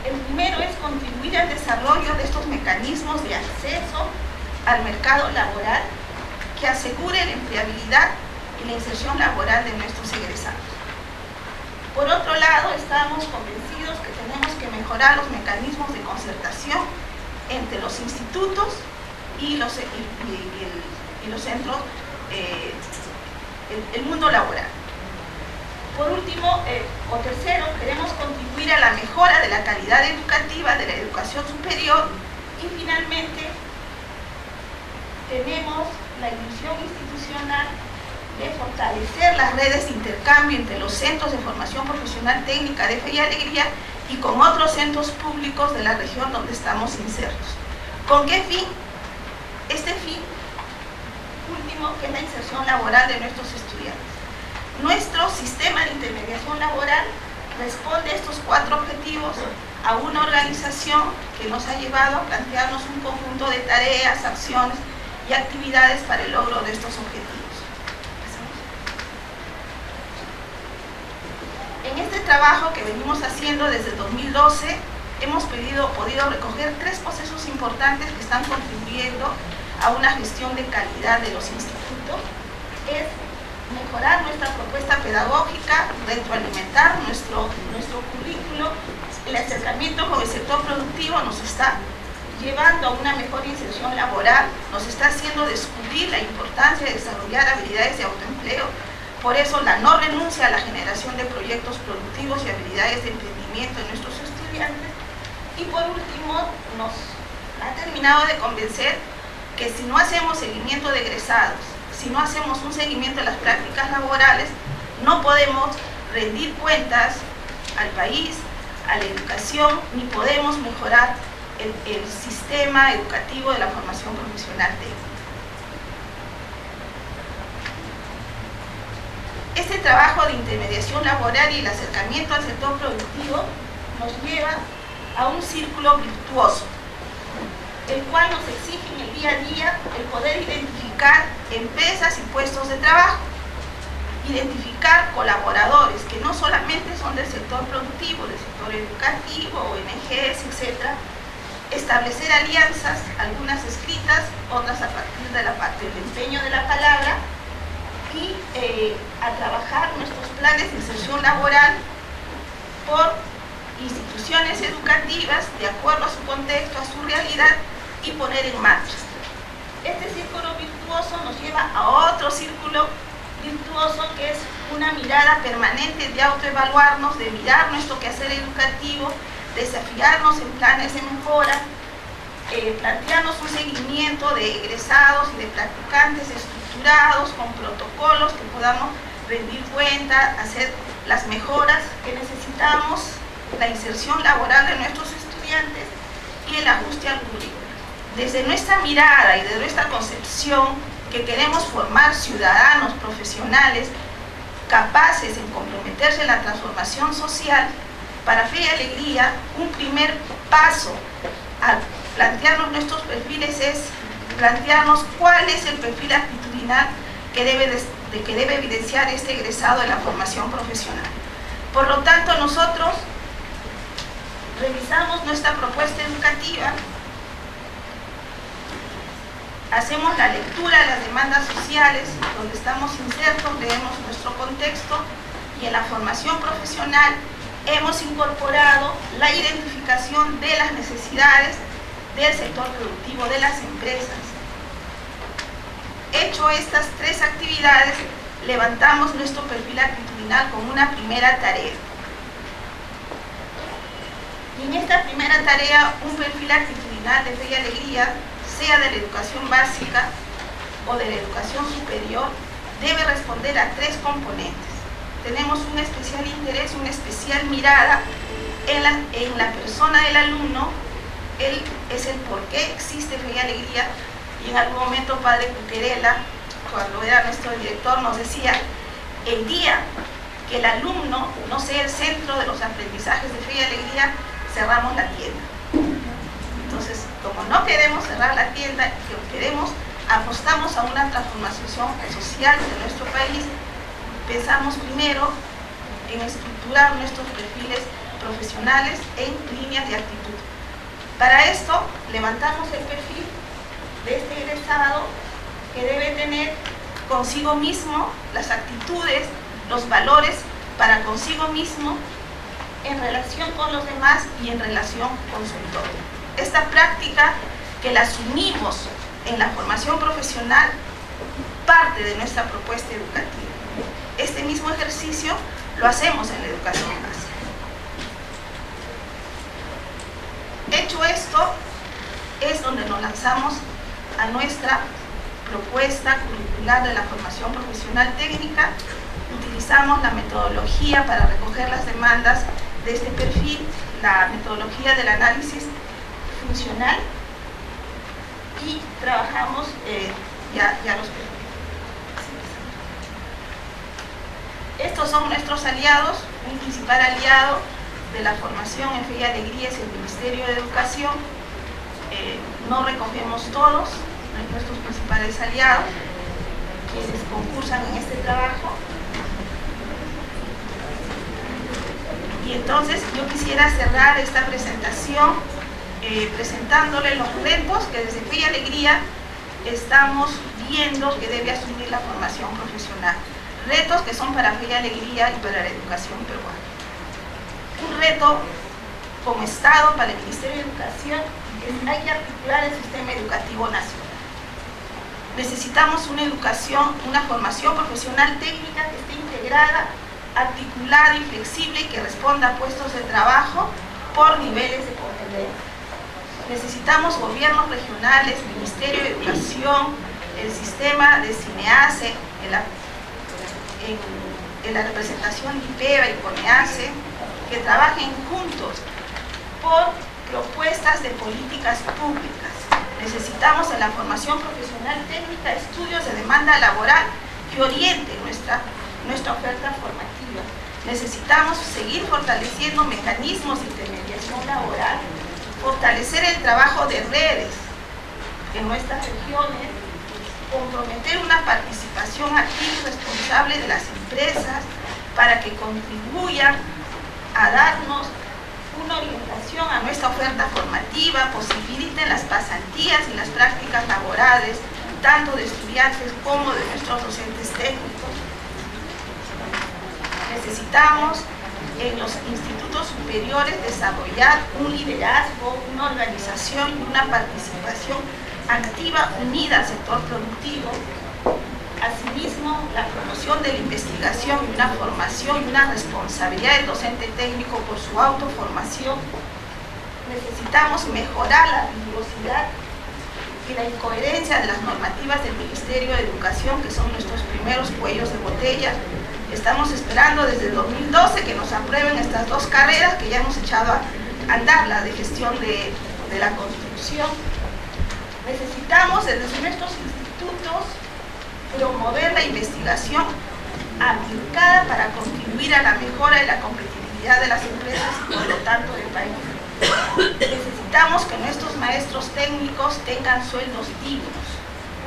El primero es contribuir al desarrollo de estos mecanismos de acceso al mercado laboral que asegure la empleabilidad y la inserción laboral de nuestros egresados. Por otro lado, estamos convencidos que tenemos que mejorar los mecanismos de concertación entre los institutos y los centros, el mundo laboral. Por último, o tercero, queremos contribuir a la mejora de la calidad educativa de la educación superior y finalmente tenemos la ilusión institucional de fortalecer las redes de intercambio entre los centros de formación profesional técnica de Fe y Alegría y con otros centros públicos de la región donde estamos insertos. ¿Con qué fin? Este fin último, que es la inserción laboral de nuestros estudiantes. Nuestro sistema de intermediación laboral responde a estos 4 objetivos a una organización que nos ha llevado a plantearnos un conjunto de tareas, acciones y actividades para el logro de estos objetivos. En este trabajo que venimos haciendo desde 2012, hemos podido recoger 3 procesos importantes que están contribuyendo a una gestión de calidad de los institutos. Es mejorar nuestra propuesta pedagógica, retroalimentar nuestro currículo. El acercamiento con el sector productivo nos está llevando a una mejor inserción laboral, nos está haciendo descubrir la importancia de desarrollar habilidades de autoempleo. Por eso la no renuncia a la generación de proyectos productivos y habilidades de emprendimiento en nuestros estudiantes. Y por último, nos ha terminado de convencer que si no hacemos seguimiento de egresados, si no hacemos un seguimiento de las prácticas laborales, no podemos rendir cuentas al país, a la educación, ni podemos mejorar el sistema educativo de la formación profesional técnica. Este trabajo de intermediación laboral y el acercamiento al sector productivo nos lleva a un círculo virtuoso, el cual nos exige en el día a día el poder identificar empresas y puestos de trabajo, identificar colaboradores que no solamente son del sector productivo, del sector educativo, ONGs, etc., establecer alianzas, algunas escritas, otras a partir del empeño de la palabra, y a trabajar nuestros planes de inserción laboral por instituciones educativas de acuerdo a su contexto, a su realidad, y poner en marcha. Este círculo virtuoso nos lleva a otro círculo virtuoso, que es una mirada permanente de autoevaluarnos, de mirar nuestro quehacer educativo, desafiarnos en planes de mejora, plantearnos un seguimiento de egresados y de practicantes estructurados con protocolos que podamos rendir cuenta, hacer las mejoras que necesitamos, la inserción laboral de nuestros estudiantes y el ajuste al currículo. Desde nuestra mirada y de nuestra concepción, que queremos formar ciudadanos profesionales capaces en comprometerse en la transformación social, para Fe y Alegría, un primer paso al plantearnos nuestros perfiles es plantearnos cuál es el perfil actitudinal que debe evidenciar este egresado de la formación profesional. Por lo tanto, nosotros revisamos nuestra propuesta educativa, hacemos la lectura de las demandas sociales donde estamos insertos, leemos nuestro contexto, y en la formación profesional hemos incorporado la identificación de las necesidades del sector productivo, de las empresas. Hecho estas 3 actividades, levantamos nuestro perfil actitudinal como una primera tarea. Y en esta primera tarea, un perfil actitudinal de Fe y Alegría, sea de la educación básica o de la educación superior, debe responder a 3 componentes. Tenemos un especial interés, una especial mirada en la persona del alumno. Él es el por qué existe Fe y Alegría, y en algún momento padre Cuquerela, cuando era nuestro director, nos decía: el día que el alumno no sea el centro de los aprendizajes de Fe y Alegría, cerramos la tienda. Entonces, como no queremos cerrar la tienda, apostamos a una transformación social de nuestro país, pensamos primero en estructurar nuestros perfiles profesionales en líneas de actitud. Para esto, levantamos el perfil de este egresado que debe tener consigo mismo las actitudes, los valores para consigo mismo en relación con los demás y en relación con su entorno. Esta práctica que la asumimos en la formación profesional parte de nuestra propuesta educativa. Este mismo ejercicio lo hacemos en la educación básica. Hecho esto, es donde nos lanzamos a nuestra propuesta curricular de la formación profesional técnica. Utilizamos la metodología para recoger las demandas de este perfil, la metodología del análisis funcional, y trabajamos ya los perfiles. Estos son nuestros aliados. Un principal aliado de la formación en Fe y Alegría es el Ministerio de Educación. No recogemos todos nuestros principales aliados, quienes concursan en este trabajo. Y entonces yo quisiera cerrar esta presentación presentándole los retos que desde Fe y Alegría estamos viendo que debe asumir la formación profesional. Retos que son para Fe y Alegría y para la educación peruana. Un reto como Estado para el Ministerio de Educación es que hay que articular el sistema educativo nacional. Necesitamos una educación, una formación profesional técnica que esté integrada, articulada y flexible y que responda a puestos de trabajo por niveles de competencia. Necesitamos gobiernos regionales, Ministerio de Educación, el sistema de CINEACE, en la representación de IPEVA y CONEACE, que trabajen juntos por propuestas de políticas públicas. Necesitamos en la formación profesional técnica estudios de demanda laboral que orienten nuestra oferta formativa. Necesitamos seguir fortaleciendo mecanismos de intermediación laboral, fortalecer el trabajo de redes en nuestras regiones, comprometer una participación activa y responsable de las empresas para que contribuyan a darnos una orientación a nuestra oferta formativa, posibiliten las pasantías y las prácticas laborales, tanto de estudiantes como de nuestros docentes técnicos. Necesitamos en los institutos superiores desarrollar un liderazgo, una organización y una participación activa unida al sector productivo. Asimismo, la promoción de la investigación y una formación y una responsabilidad del docente técnico por su autoformación. Necesitamos mejorar la rigurosidad y la incoherencia de las normativas del Ministerio de Educación, que son nuestros primeros cuellos de botella. Estamos esperando desde 2012 que nos aprueben estas dos carreras que ya hemos echado a andar, la de gestión de la construcción. Necesitamos desde nuestros institutos promover la investigación aplicada para contribuir a la mejora de la competitividad de las empresas y por lo tanto del país. Necesitamos que nuestros maestros técnicos tengan sueldos dignos.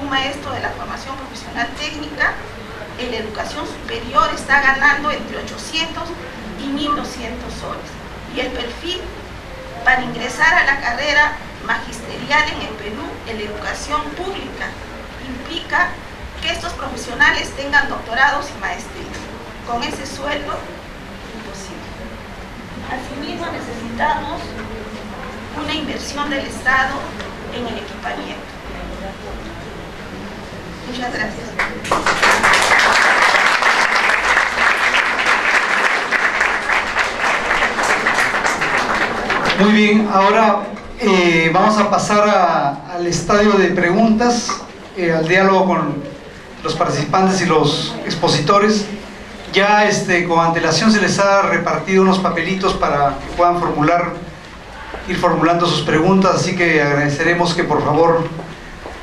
Un maestro de la formación profesional técnica en la educación superior está ganando entre 800 y 1.200 soles. Y el perfil para ingresar a la carrera magisterial en el Perú en la educación pública implica que estos profesionales tengan doctorados y maestrías. Con ese sueldo, imposible. Asimismo, necesitamos una inversión del Estado en el equipamiento. Muchas gracias. Muy bien, ahora vamos a pasar al estadio de preguntas, al diálogo con los participantes y los expositores. Ya con antelación se les ha repartido unos papelitos para que puedan ir formulando sus preguntas, así que agradeceremos que por favor,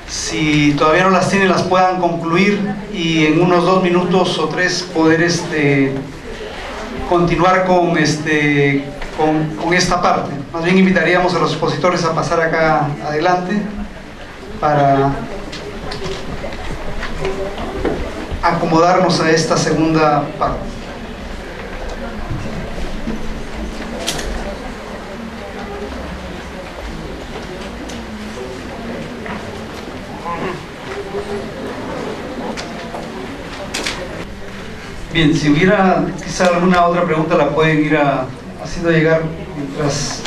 si todavía no las tienen, las puedan concluir y en unos 2 minutos o 3 poder continuar con esta parte. Más bien invitaríamos a los expositores a pasar acá adelante para acomodarnos a esta segunda parte. Bien, si hubiera quizá alguna otra pregunta la pueden ir haciendo llegar mientras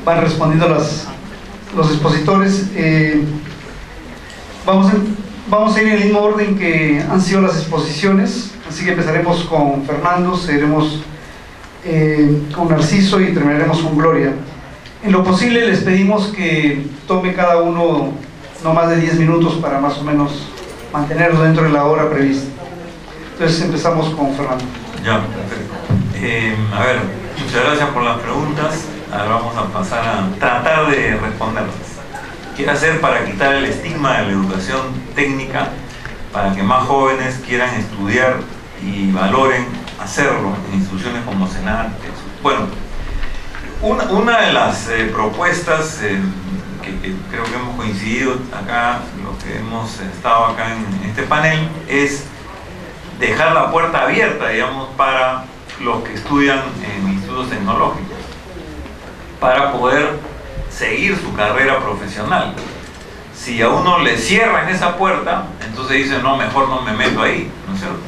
van respondiendo los expositores. Vamos a ir en el mismo orden que han sido las exposiciones, así que empezaremos con Fernando, seguiremos con Narciso y terminaremos con Gloria. En lo posible les pedimos que tome cada uno no más de 10 minutos para más o menos mantenerlo dentro de la hora prevista. Entonces empezamos con Fernando. Ya, perfecto. A ver, muchas gracias por las preguntas. Ahora vamos a pasar a tratar de responderlas. ¿Qué hacer para quitar el estigma de la educación técnica, para que más jóvenes quieran estudiar y valoren hacerlo en instituciones como Senat? Bueno, una de las propuestas que creo que hemos coincidido acá, los que hemos estado acá en este panel, es dejar la puerta abierta, digamos, para los que estudian en institutos tecnológicos, para poder seguir su carrera profesional. Si a uno le cierran esa puerta, entonces dice, no, mejor no me meto ahí, ¿no es cierto?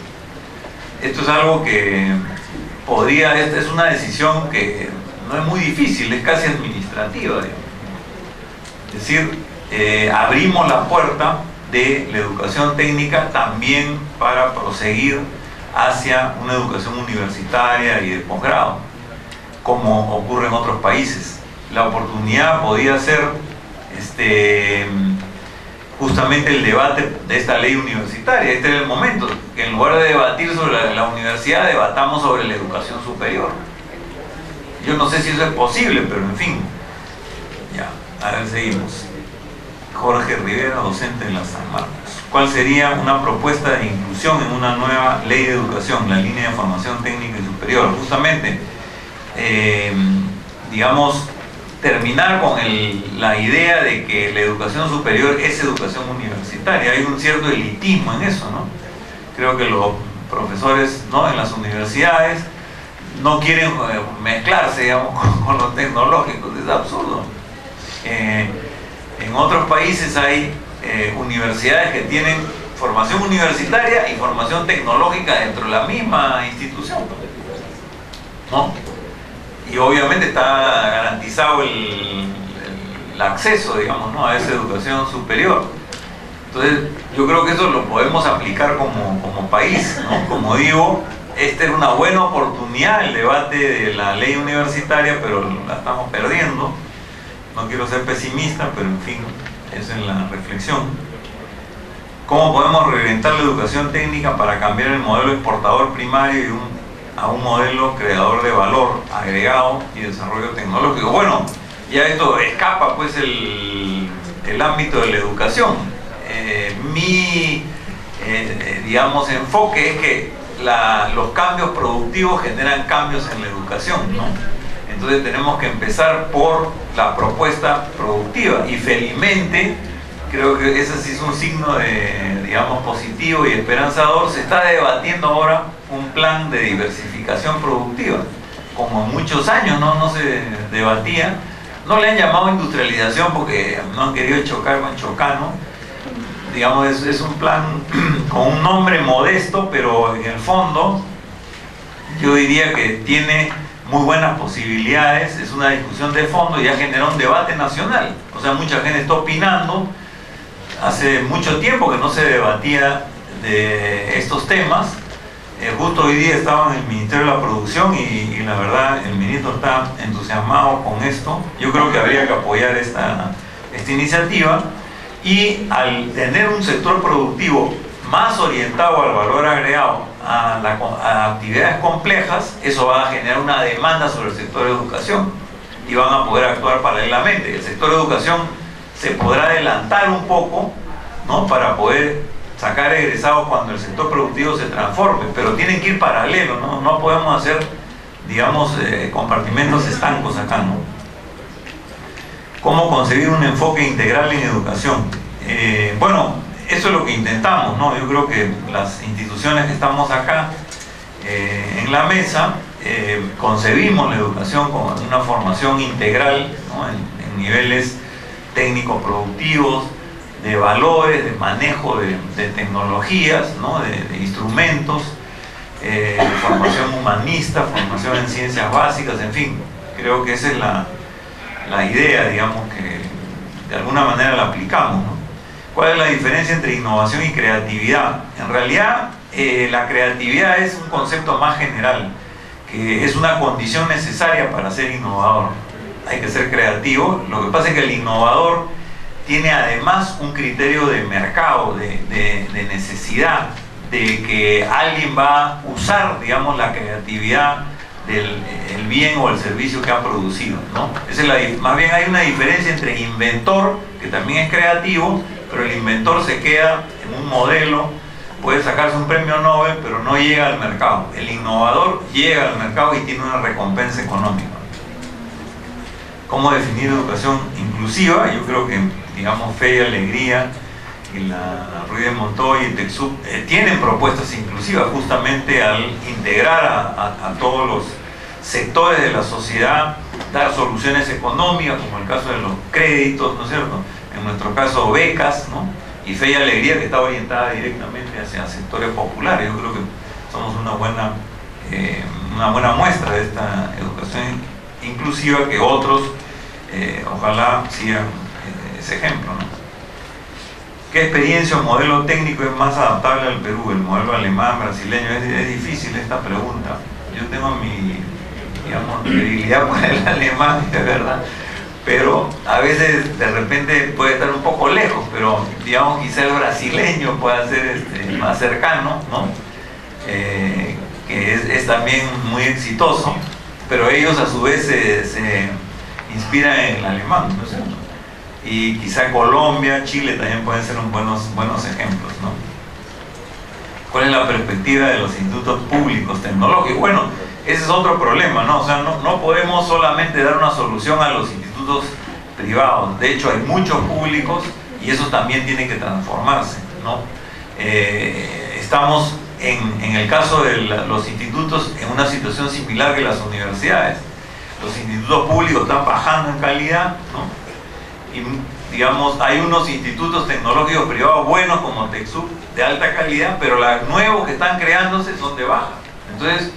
Esto es algo que esta es una decisión que no es muy difícil, es casi administrativa, digamos. Es decir, abrimos la puerta de la educación técnica también para proseguir hacia una educación universitaria y de posgrado, como ocurre en otros países. La oportunidad podía ser justamente el debate de esta ley universitaria. Este era el momento, que en lugar de debatir sobre la universidad, debatamos sobre la educación superior. Yo no sé si eso es posible, pero en fin. Ya, a ver, seguimos. Jorge Rivera, docente de la San Marcos. ¿Cuál sería una propuesta de inclusión en una nueva ley de educación, la línea de formación técnica y superior? Justamente, digamos, terminar con la idea de que la educación superior es educación universitaria. Hay un cierto elitismo en eso, ¿no? Creo que los profesores, ¿no?, en las universidades no quieren mezclarse, digamos, con lo tecnológico. Es absurdo. En otros países hay universidades que tienen formación universitaria y formación tecnológica dentro de la misma institución, ¿no? Y obviamente está garantizado el acceso, digamos, ¿no?, a esa educación superior. Entonces, yo creo que eso lo podemos aplicar como país, ¿no? Como digo, esta es una buena oportunidad, el debate de la ley universitaria, pero la estamos perdiendo. No quiero ser pesimista, pero en fin, esa es la reflexión. ¿Cómo podemos reorientar la educación técnica para cambiar el modelo exportador primario a un modelo creador de valor agregado y desarrollo tecnológico? Bueno, ya esto escapa pues el ámbito de la educación. Digamos, enfoque es que los cambios productivos generan cambios en la educación, ¿no? Entonces tenemos que empezar por la propuesta productiva, y felizmente creo que ese sí es un signo digamos, positivo y esperanzador. Se está debatiendo ahora un plan de diversificación productiva, como en muchos años no se debatía. No le han llamado industrialización porque no han querido chocar con Chocano. Digamos, es un plan con un nombre modesto, pero en el fondo yo diría que tiene muy buenas posibilidades. Es una discusión de fondo y ha generado un debate nacional. O sea, mucha gente está opinando. Hace mucho tiempo que no se debatía de estos temas. Justo hoy día estaba en el Ministerio de la Producción y la verdad el ministro está entusiasmado con esto. Yo creo que habría que apoyar esta iniciativa, y al tener un sector productivo más orientado al valor agregado, a actividades complejas, eso va a generar una demanda sobre el sector de educación y van a poder actuar paralelamente. El sector de educación se podrá adelantar un poco, ¿no?, para poder sacar egresados cuando el sector productivo se transforme, pero tienen que ir paralelo, ¿no? No podemos hacer, digamos, compartimentos estancos acá, ¿no? ¿Cómo conseguir un enfoque integral en educación? Bueno, eso es lo que intentamos, ¿no? Yo creo que las instituciones que estamos acá en la mesa concebimos la educación como una formación integral, ¿no?, en niveles técnicos productivos, de valores, de manejo de tecnologías, ¿no?, de instrumentos, formación humanista, formación en ciencias básicas, en fin, creo que esa es la idea, digamos, que de alguna manera la aplicamos, ¿no? ¿Cuál es la diferencia entre innovación y creatividad? En realidad, la creatividad es un concepto más general, que es una condición necesaria para ser innovador. Hay que ser creativo. Lo que pasa es que el innovador tiene además un criterio de mercado, de necesidad, de que alguien va a usar, digamos, la creatividad del el bien o el servicio que ha producido, ¿no? Más bien hay una diferencia entre inventor, que también es creativo, pero el inventor se queda en un modelo, puede sacarse un premio Nobel, pero no llega al mercado. El innovador llega al mercado y tiene una recompensa económica. ¿Cómo definir educación inclusiva? Yo creo que, digamos, Fe y Alegría y la Ruiz de Montoya y TechSoup tienen propuestas inclusivas justamente al integrar a todos los sectores de la sociedad, dar soluciones económicas, como el caso de los créditos, ¿no es cierto? En nuestro caso, becas, ¿no? Y Fe y Alegría, que está orientada directamente hacia sectores populares. Yo creo que somos una buena muestra de esta educación inclusiva, que otros ojalá sigan ese ejemplo, ¿no? ¿Qué experiencia o modelo técnico es más adaptable al Perú? ¿El modelo alemán, brasileño? Es difícil esta pregunta. Yo tengo mi, digamos, debilidad por el alemán, de verdad, pero a veces de repente puede estar un poco lejos, pero digamos quizá el brasileño pueda ser más cercano, ¿no? Que es también muy exitoso, pero ellos a su vez se inspiran en el alemán, ¿no es cierto? Y quizá Colombia, Chile también pueden ser buenos ejemplos, ¿no? ¿Cuál es la perspectiva de los institutos públicos tecnológicos? Bueno, ese es otro problema, ¿no? O sea, no podemos solamente dar una solución a los institutos privados. De hecho, hay muchos públicos y eso también tiene que transformarse, ¿no? Estamos en el caso de los institutos en una situación similar que las universidades. Los institutos públicos están bajando en calidad, ¿no? Y digamos, hay unos institutos tecnológicos privados buenos como TechSoup, de alta calidad, pero los nuevos que están creándose son de baja. Entonces,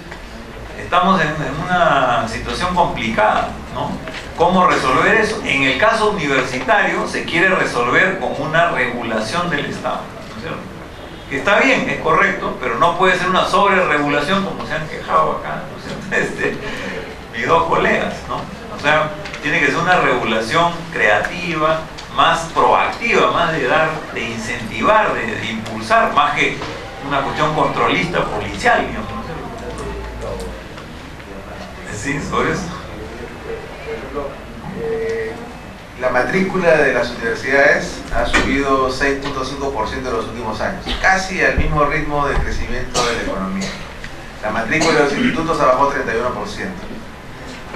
estamos en una situación complicada, ¿no? ¿Cómo resolver eso? En el caso universitario se quiere resolver con una regulación del Estado, ¿no es cierto? Que está bien, es correcto, pero no puede ser una sobreregulación como se han quejado acá, ¿no es cierto? Mis dos colegas, ¿no? O sea, tiene que ser una regulación creativa, más proactiva, más de incentivar, de impulsar, más que una cuestión controlista policial, digamos, ¿no? Sí, sobre eso. La matrícula de las universidades ha subido 6.5% en los últimos años, casi al mismo ritmo de crecimiento de la economía. La matrícula de los institutos ha bajado 31%,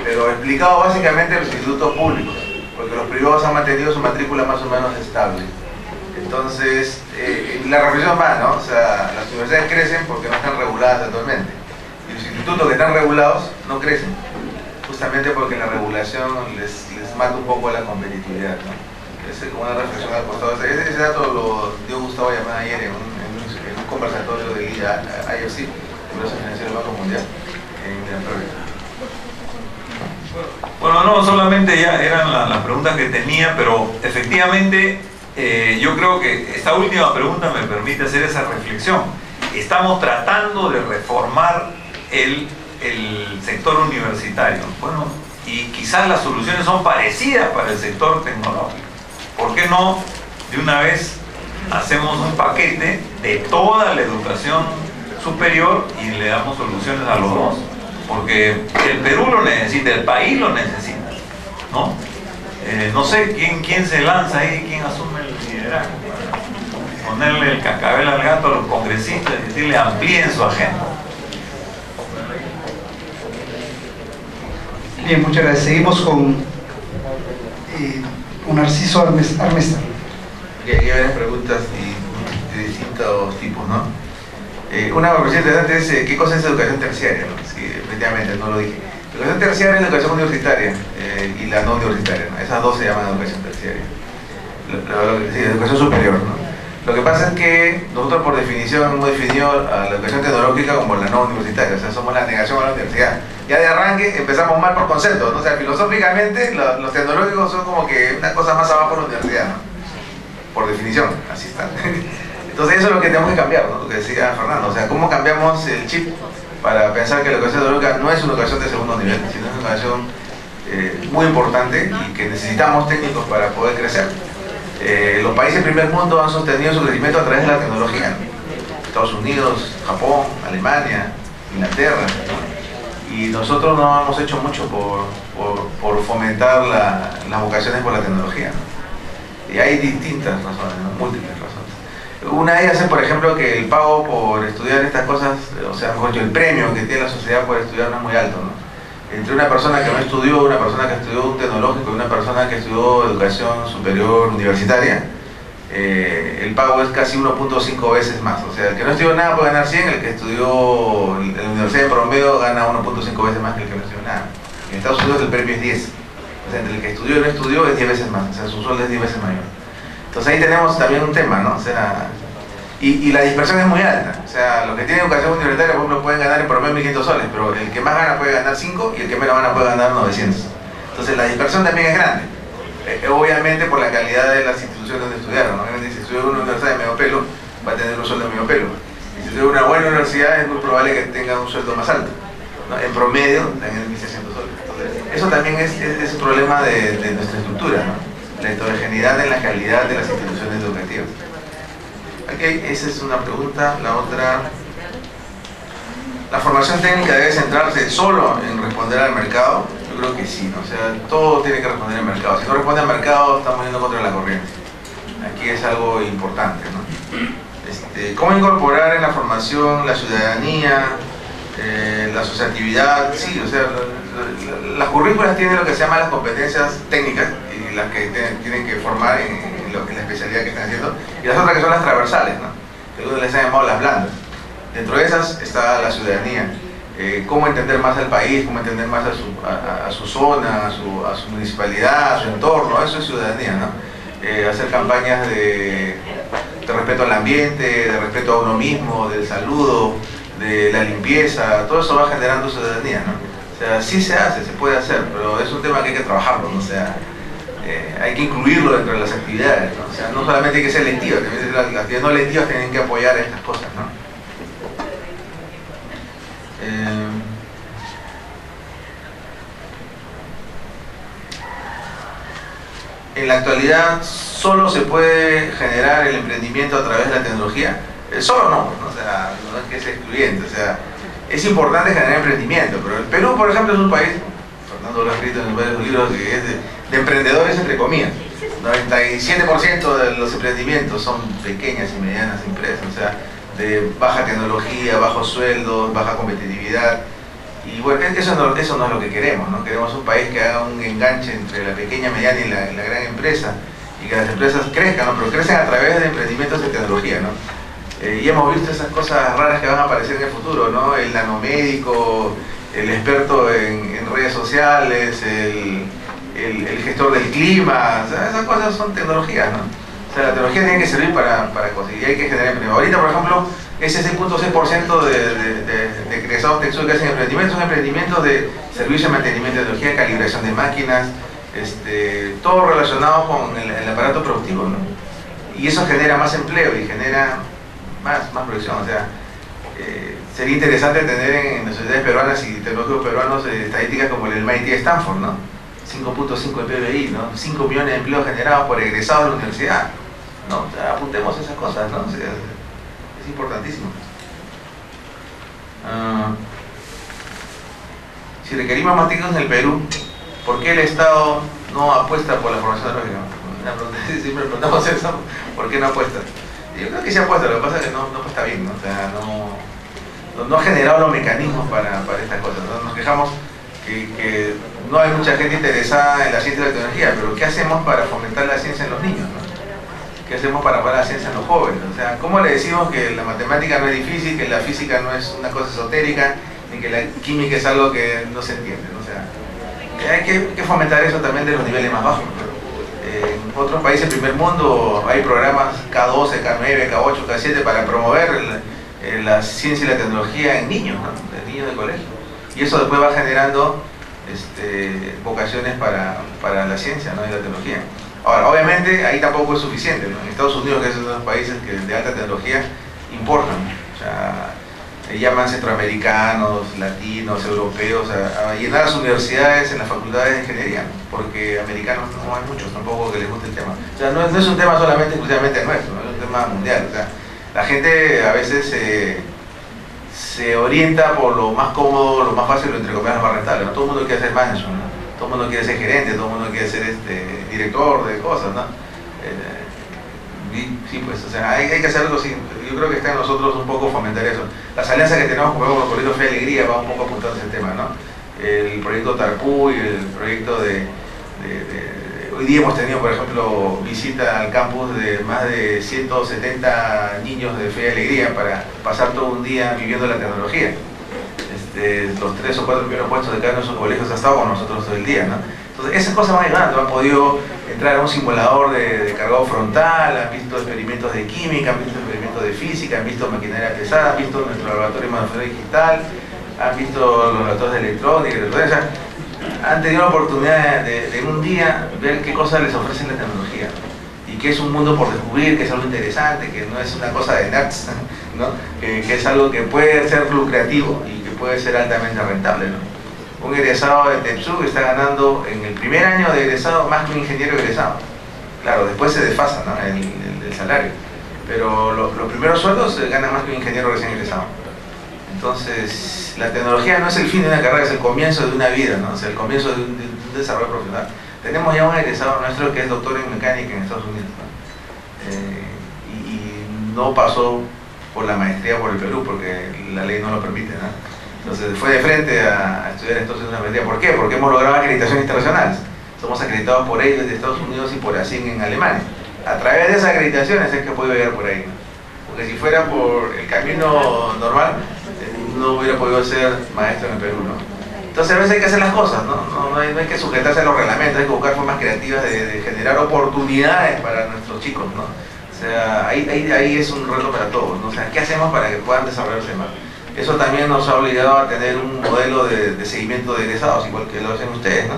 pero explicado básicamente en los institutos públicos, porque los privados han mantenido su matrícula más o menos estable. Entonces, la reflexión va, ¿no? O sea, las universidades crecen porque no están reguladas actualmente, y los institutos que están regulados no crecen, justamente porque la regulación les mata un poco la competitividad, ¿no? Es como una reflexión al costado. Ese dato lo dio Gustavo Llamada ayer en un conversatorio de IOC, el Brazo Financiero del Banco Mundial, en Miraflores. Bueno, no, solamente ya eran las preguntas que tenía, pero efectivamente yo creo que esta última pregunta me permite hacer esa reflexión. Estamos tratando de reformar el sector universitario. Bueno, y quizás las soluciones son parecidas para el sector tecnológico. ¿Por qué no de una vez hacemos un paquete de toda la educación superior y le damos soluciones a los dos? Porque el Perú lo necesita, el país lo necesita, ¿no? No sé quién se lanza ahí, quién asume el liderazgo para ponerle el cascabel al gato a los congresistas y decirle amplíen su agenda. Bien, muchas gracias. Seguimos con Narciso Armesta. Aquí hay varias preguntas de distintos tipos, ¿no? Una pregunta interesante es ¿qué cosa es educación terciaria? ¿No? Sí, efectivamente, no lo dije. Educación terciaria es la educación universitaria y la no universitaria, ¿no? Esas dos se llaman educación terciaria. Sí, educación superior, ¿no? Lo que pasa es que nosotros por definición hemos definido a la educación tecnológica como la no universitaria, o sea, somos la negación a la universidad. Ya de arranque empezamos mal por conceptos, ¿no? O sea, filosóficamente los tecnológicos son como que una cosa más abajo de la universidad, ¿no? Por definición, así está. Entonces eso es lo que tenemos que cambiar, ¿no? Lo que decía Fernando, o sea, ¿cómo cambiamos el chip para pensar que la educación tecnológica no es una educación de segundo nivel, sino es una educación muy importante y que necesitamos técnicos para poder crecer? Los países del primer mundo han sostenido su crecimiento a través de la tecnología, ¿no? Estados Unidos, Japón, Alemania, Inglaterra, ¿no? Y nosotros no hemos hecho mucho por fomentar las vocaciones por la tecnología, ¿no? Y hay distintas razones, ¿no? Múltiples razones. Una de ellas es, por ejemplo, que el pago por estudiar estas cosas, o sea, mejor dicho, el premio que tiene la sociedad por estudiar no es muy alto, ¿no? Entre una persona que no estudió, una persona que estudió un tecnológico y una persona que estudió educación superior universitaria, el pago es casi 1.5 veces más. O sea, el que no estudió nada puede ganar 100, el que estudió en la universidad en promedio gana 1.5 veces más que el que no estudió nada. En Estados Unidos el premio es 10. O sea, entre el que estudió y no estudió es 10 veces más. O sea, su sueldo es 10 veces mayor. Entonces ahí tenemos también un tema, ¿no? O sea, y la dispersión es muy alta. O sea, los que tienen educación universitaria, por ejemplo, pueden ganar en promedio 1.500 soles, pero el que más gana puede ganar 5 y el que menos gana puede ganar 900. Entonces la dispersión también es grande. Obviamente por la calidad de las instituciones donde estudiaron, ¿no? Obviamente si estudió en una universidad de medio pelo, va a tener un sueldo de medio pelo. Y si estudió en una buena universidad, es muy probable que tenga un sueldo más alto, ¿no? En promedio, también 1.600 soles. Entonces, eso también es un problema de nuestra estructura, ¿no? La heterogeneidad en la calidad de las instituciones educativas. Okay, esa es una pregunta. La otra, ¿la formación técnica debe centrarse solo en responder al mercado? Yo creo que sí, ¿no? O sea, todo tiene que responder al mercado. Si no responde al mercado, estamos yendo contra la corriente. Aquí es algo importante, ¿no? ¿Cómo incorporar en la formación la ciudadanía, la asociatividad? Sí, o sea, las currículas tienen lo que se llama las competencias técnicas y las que tienen que formar en la especialidad que están haciendo, y las otras que son las transversales, ¿no? Que algunos les han llamado las blandas. Dentro de esas está la ciudadanía, cómo entender más al país, cómo entender más a su zona, a su municipalidad, a su entorno. Eso es ciudadanía, ¿no? Hacer campañas de respeto al ambiente, de respeto a uno mismo, del saludo, de la limpieza, todo eso va generando ciudadanía, ¿no? O sea, sí se hace, se puede hacer, pero es un tema que hay que trabajarlo, ¿no? O sea, hay que incluirlo dentro de las actividades, ¿no? O sea, no solamente hay que ser lectivas, también las actividades no lectivas tienen que apoyar a estas cosas, ¿no? En la actualidad, ¿solo se puede generar el emprendimiento a través de la tecnología? Solo no, o sea, no es que sea excluyente, o sea, es importante generar emprendimiento, pero el Perú, por ejemplo, es un país, Fernando lo ha escrito en varios libros, que es de emprendedores entre comillas. 97% de los emprendimientos son pequeñas y medianas empresas, o sea, de baja tecnología, bajos sueldos, baja competitividad. Y bueno, eso no es lo que queremos, ¿no? Queremos un país que haga un enganche entre la pequeña, mediana y la gran empresa, y que las empresas crezcan, ¿no? Pero crecen a través de emprendimientos de tecnología, ¿no? Y hemos visto esas cosas raras que van a aparecer en el futuro, ¿no? El nanomédico, el experto en redes sociales, el gestor del clima, o sea, esas cosas son tecnologías, ¿no? O sea, la tecnología tiene que servir para conseguir, hay que generar empleo. Ahorita, por ejemplo, ese 6.6% de egresados textuales que hacen emprendimientos son emprendimientos de servicio de mantenimiento de tecnología, calibración de máquinas, todo relacionado con el aparato productivo, ¿no? Y eso genera más empleo y genera más producción. O sea, sería interesante tener en las sociedades peruanas y tecnológicos peruanos estadísticas como el MIT de Stanford, ¿no? 5.5 de PBI, ¿no? 5 millones de empleos generados por egresados de la universidad, ¿no? O sea, apuntemos a esas cosas, ¿no? O sea, es importantísimo. Si requerimos más técnicos en el Perú, ¿por qué el Estado no apuesta por la formación tecnológica? Una pregunta, siempre preguntamos eso, ¿por qué no apuesta? Yo creo que sí apuesta, lo que pasa es que no apuesta bien, ¿no? O sea, no ha generado los mecanismos para estas cosas, ¿no? Nos quejamos que no hay mucha gente interesada en la ciencia y la tecnología, pero ¿qué hacemos para fomentar la ciencia en los niños, ¿no? ¿Qué hacemos para fomentar la ciencia en los jóvenes? O sea, ¿cómo le decimos que la matemática no es difícil, que la física no es una cosa esotérica, ni que la química es algo que no se entiende, ¿no? O sea, hay que fomentar eso también de los niveles más bajos, ¿no? En otros países del primer mundo hay programas K12, K9, K8, K7 para promover la ciencia y la tecnología en niños, ¿no? De niños de colegio. Y eso después va generando vocaciones para la ciencia, ¿no? Y la tecnología. Ahora, obviamente ahí tampoco es suficiente, ¿no? En Estados Unidos, que es uno de los países de alta tecnología, importan. O sea, llaman centroamericanos, latinos, europeos a llenar las universidades en las facultades de ingeniería, porque americanos no hay muchos tampoco que les guste el tema. O sea, no es un tema solamente exclusivamente nuestro, ¿no? Es un tema mundial. O sea, la gente a veces se orienta por lo más cómodo, lo más fácil, lo entre comillas, lo más rentable, ¿no? Todo el mundo quiere ser manager, ¿no? Todo el mundo quiere ser gerente, todo el mundo quiere ser director de cosas, ¿no? Sí, pues, o sea, hay que hacer algo así. Yo creo que está en nosotros un poco fomentar eso. Las alianzas que tenemos con el proyecto Fe y Alegría van un poco apuntando a ese tema, ¿no? El proyecto Tarpuy, el proyecto hoy día hemos tenido, por ejemplo, visita al campus de más de 170 niños de Fe y Alegría para pasar todo un día viviendo la tecnología. Los 3 o 4 primeros puestos de cada uno de esos colegios han estado con nosotros todo el día, ¿no? Entonces esas cosas van llegando, han podido entrar a un simulador de cargado frontal, han visto experimentos de química, han visto experimentos de física, han visto maquinaria pesada, han visto nuestro laboratorio de manufactura digital, han visto los laboratorios de electrónica, o sea, han tenido la oportunidad de en un día ver qué cosas les ofrece la tecnología y que es un mundo por descubrir, que es algo interesante, que no es una cosa de nerds, ¿no? Que es algo que puede ser lucrativo y que puede ser altamente rentable, ¿no? Un egresado de TEPSU está ganando en el primer año de egresado más que un ingeniero egresado. Claro, después se desfasa, ¿no? el salario, pero los primeros sueldos ganan más que un ingeniero recién egresado. Entonces, la tecnología no es el fin de una carrera, es el comienzo de una vida, ¿no? O sea, el comienzo de un desarrollo profesional. Tenemos ya un egresado nuestro que es doctor en mecánica en Estados Unidos, ¿no? Y no pasó por la maestría por el Perú, porque la ley no lo permite, ¿no? Entonces fue de frente a estudiar entonces una maestría. ¿Por qué? Porque hemos logrado acreditaciones internacionales. Somos acreditados por ellos de Estados Unidos y por ASIN en Alemania. A través de esas acreditaciones es que he podido llegar por ahí, ¿no? Porque si fuera por el camino normal, no hubiera podido ser maestro en el Perú, ¿no? Entonces a veces hay que hacer las cosas, ¿no? No hay que sujetarse a los reglamentos, hay que buscar formas creativas de generar oportunidades para nuestros chicos, ¿no? O sea, ahí es un reto para todos, ¿no? O sea, ¿qué hacemos para que puedan desarrollarse más? Eso también nos ha obligado a tener un modelo de seguimiento de egresados, igual que lo hacen ustedes, ¿no?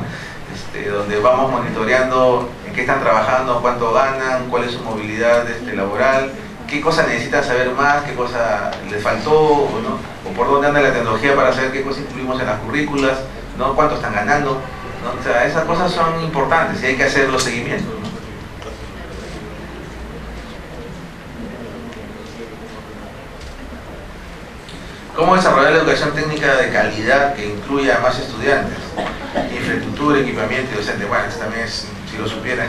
Donde vamos monitoreando en qué están trabajando, cuánto ganan, cuál es su movilidad laboral, qué cosas necesitan saber más, qué cosa les faltó, ¿no? O por dónde anda la tecnología para saber qué cosas incluimos en las currículas, ¿no? Cuánto están ganando, ¿no? O sea, esas cosas son importantes y hay que hacer los seguimientos, ¿no? ¿Cómo desarrollar la educación técnica de calidad que incluya a más estudiantes? Infraestructura, equipamiento y docente. Bueno, esto también es, si lo supieran,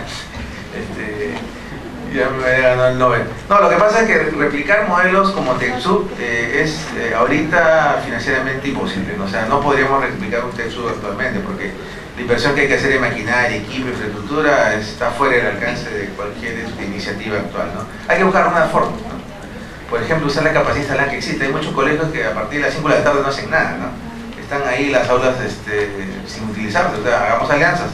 ya me había ganado el Nobel. No, lo que pasa es que replicar modelos como TEPSU es ahorita financieramente imposible, ¿no? O sea, no podríamos replicar un TEPSU actualmente porque la inversión que hay que hacer en maquinaria, equipo, infraestructura está fuera del alcance de cualquier iniciativa actual, ¿no? Hay que buscar una forma, ¿no? Por ejemplo, usar la capacidad instalada que existe. Hay muchos colegios que a partir de las 5 de la tarde no hacen nada, ¿no? Están ahí las aulas sin utilizarse. O sea, hagamos alianzas.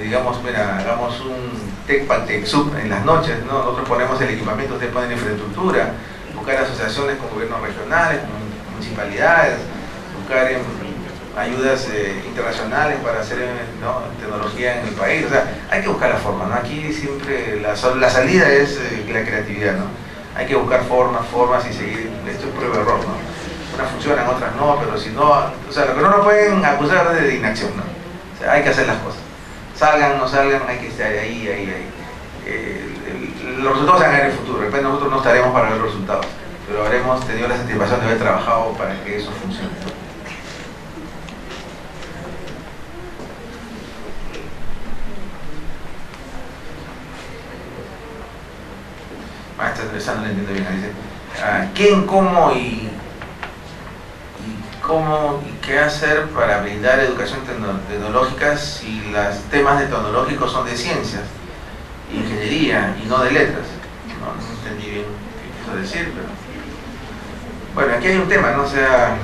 Digamos, mira, hagamos un TECSUB en las noches, ¿no? Nosotros ponemos el equipamiento, ustedes ponen infraestructura, buscar asociaciones con gobiernos regionales, con municipalidades, buscar ayudas internacionales para hacer, ¿no? tecnología en el país. O sea, hay que buscar la forma, ¿no? Aquí siempre la salida es la creatividad, ¿no? Hay que buscar formas y seguir. Esto es prueba de error, ¿no? Unas funcionan, otras no, pero si no, o sea, lo que no nos pueden acusar es de inacción, ¿no? O sea, hay que hacer las cosas. Salgan, no salgan, hay que estar ahí. Los resultados se van a ver en el futuro. De repente nosotros no estaremos para ver los resultados, pero habremos tenido la satisfacción de haber trabajado para que eso funcione. Esta no la entiendo bien. Dice, ¿quién, cómo y qué hacer para brindar educación tecnológica si los temas tecnológicos son de ciencias, ingeniería y no de letras? No entendí bien qué quiso decir, pero bueno, aquí hay un tema, ¿no? O sea,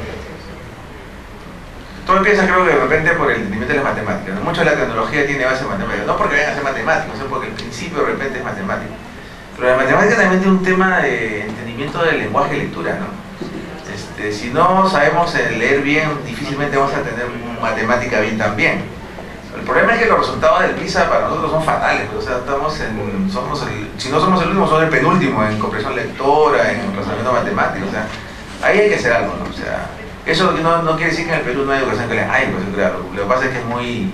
todo empieza, creo que de repente por el entendimiento de las matemáticas, ¿no? Mucho de la tecnología tiene base matemática, no porque vayan a ser matemáticos, sino porque el principio de repente es matemático. Pero la matemática también tiene un tema de entendimiento del lenguaje y lectura, ¿no? Si no sabemos leer bien, difícilmente vamos a tener matemática bien también. El problema es que los resultados del PISA para nosotros son fatales, o sea, si no somos el último, somos el penúltimo en comprensión lectora, en razonamiento matemático, o sea, ahí hay que hacer algo, ¿no? O sea, eso no quiere decir que en el Perú no hay educación que hay educación creada, lo que pasa es que es muy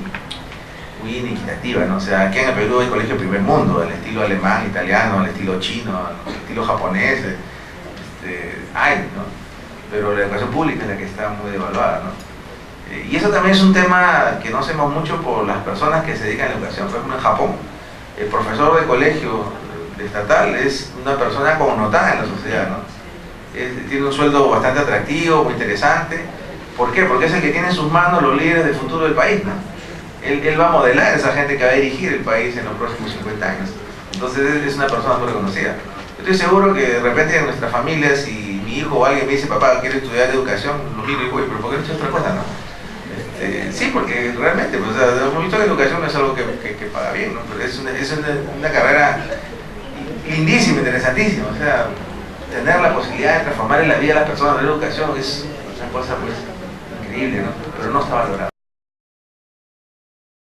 inequitativa, ¿no? O sea, aquí en el Perú hay colegio de primer mundo, al estilo alemán, italiano, al estilo chino, al estilo japonés, hay, ¿no? Pero la educación pública es la que está muy devaluada, ¿no? Y eso también es un tema que no hacemos mucho por las personas que se dedican a la educación. Por ejemplo, en Japón, el profesor de colegio estatal es una persona connotada en la sociedad, ¿no? Tiene un sueldo bastante atractivo, muy interesante. ¿Por qué? Porque es el que tiene en sus manos los líderes del futuro del país, ¿no? Él va a modelar a esa gente que va a dirigir el país en los próximos 50 años. Entonces es una persona muy reconocida. Estoy seguro que de repente en nuestras familias, si mi hijo o alguien me dice, papá, quiero estudiar educación, lo miro y digo, pero ¿por qué no estudias otra cosa, no? Sí, porque realmente, pues, o sea, hemos visto que la educación no es algo que paga bien, ¿no? Pero es una carrera lindísima, interesantísima. O sea, tener la posibilidad de transformar en la vida de las personas de la educación es una cosa, pues, increíble, ¿no? Pero no está valorada.